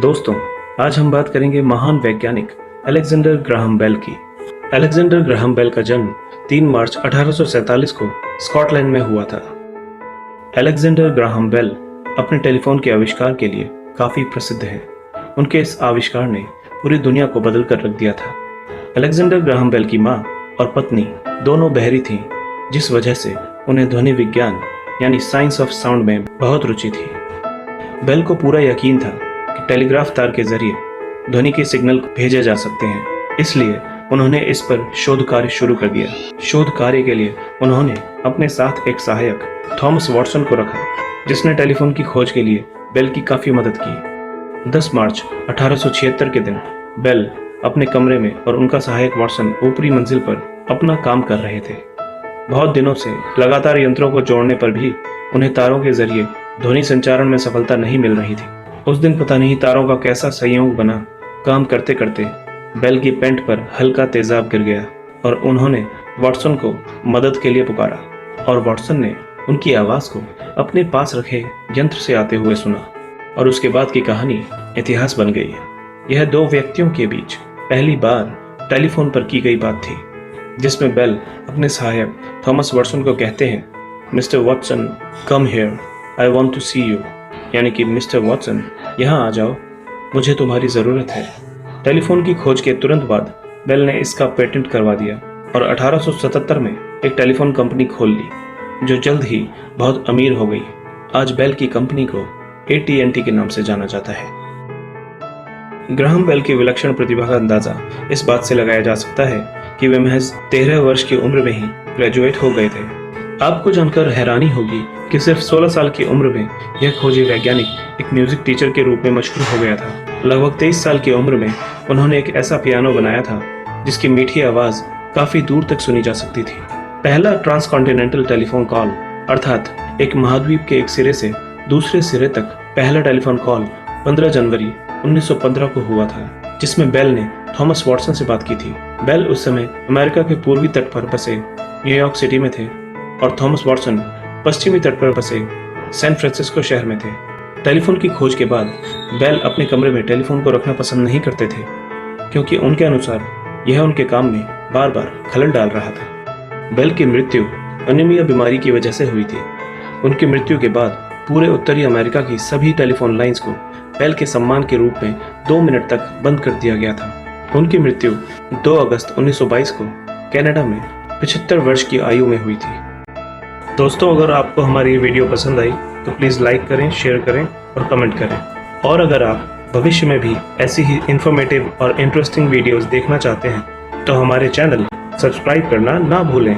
दोस्तों, आज हम बात करेंगे महान वैज्ञानिक अलेक्जेंडर ग्राहम बेल की। अलेक्जेंडर ग्राहम बेल का जन्म 3 मार्च 1847 को स्कॉटलैंड में हुआ था। अलेक्जेंडर ग्राहम बेल अपने टेलीफोन के आविष्कार के लिए काफ़ी प्रसिद्ध हैं। उनके इस आविष्कार ने पूरी दुनिया को बदल कर रख दिया था। अलेक्जेंडर ग्राहम बेल की माँ और पत्नी दोनों बहरी थीं, जिस वजह से उन्हें ध्वनि विज्ञान यानी साइंस ऑफ साउंड में बहुत रुचि थी। बेल को पूरा यकीन था कि टेलीग्राफ तार के जरिए ध्वनि के सिग्नल भेजे जा सकते हैं, इसलिए उन्होंने इस पर शोध कार्य शुरू कर दिया। शोध कार्य के लिए उन्होंने अपने साथ एक सहायक थॉमस वॉटसन को रखा, जिसने टेलीफोन की खोज के लिए बेल की काफ़ी मदद की। 10 मार्च 1876 के दिन बेल अपने कमरे में और उनका सहायक वॉटसन ऊपरी मंजिल पर अपना काम कर रहे थे। बहुत दिनों से लगातार यंत्रों को जोड़ने पर भी उन्हें तारों के जरिए ध्वनि संचारण में सफलता नहीं मिल रही थी। उस दिन पता नहीं तारों का कैसा संयोग बना, काम करते करते बेल की पेंट पर हल्का तेजाब गिर गया और उन्होंने वॉटसन को मदद के लिए पुकारा और वॉटसन ने उनकी आवाज़ को अपने पास रखे यंत्र से आते हुए सुना और उसके बाद की कहानी इतिहास बन गई। यह दो व्यक्तियों के बीच पहली बार टेलीफोन पर की गई बात थी, जिसमें बेल अपने सहायक थॉमस वॉटसन को कहते हैं, mister Watson come here, I want to see you, यानी कि मिस्टर वॉटसन यहाँ आ जाओ, मुझे तुम्हारी ज़रूरत है। टेलीफोन की खोज के तुरंत बाद बेल ने इसका पेटेंट करवा दिया और 1877 में एक टेलीफोन कंपनी खोल ली, जो जल्द ही बहुत अमीर हो गई। आज बेल की कंपनी को AT&T के नाम से जाना जाता है। ग्राहम बेल की विलक्षण प्रतिभा का अंदाजा इस बात से लगाया जा सकता है कि वे महज 13 वर्ष की उम्र में ही ग्रेजुएट हो गए थे। आपको जानकर हैरानी होगी कि सिर्फ 16 साल की उम्र में यह खोजी वैज्ञानिक एक म्यूजिक टीचर के रूप में मशहूर हो गया था। लगभग 23 साल की उम्र में उन्होंने एक ऐसा पियानो बनाया था जिसकी मीठी आवाज़ काफ़ी दूर तक सुनी जा सकती थी। पहला ट्रांसकॉन्टिनेंटल टेलीफोन कॉल, अर्थात एक महाद्वीप के एक सिरे से दूसरे सिरे तक पहला टेलीफोन कॉल 15 जनवरी 1915 को हुआ था, जिसमें बेल ने थॉमस वॉटसन से बात की थी। बेल उस समय अमेरिका के पूर्वी तट पर बसे न्यूयॉर्क सिटी में थे और थॉमस वॉटसन पश्चिमी तट पर बसे सैन फ्रांसिस्को शहर में थे। टेलीफोन की खोज के बाद बेल अपने कमरे में टेलीफोन को रखना पसंद नहीं करते थे, क्योंकि उनके अनुसार यह उनके काम में बार बार खलल डाल रहा था। बेल की मृत्यु अनीमिया बीमारी की वजह से हुई थी। उनकी मृत्यु के बाद पूरे उत्तरी अमेरिका की सभी टेलीफोन लाइंस को बेल के सम्मान के रूप में 2 मिनट तक बंद कर दिया गया था। उनकी मृत्यु 2 अगस्त 1922 को कनाडा में 75 वर्ष की आयु में हुई थी। दोस्तों, अगर आपको हमारी ये वीडियो पसंद आई तो प्लीज़ लाइक करें, शेयर करें और कमेंट करें। और अगर आप भविष्य में भी ऐसी ही इन्फॉर्मेटिव और इंटरेस्टिंग वीडियोस देखना चाहते हैं तो हमारे चैनल सब्सक्राइब करना ना भूलें।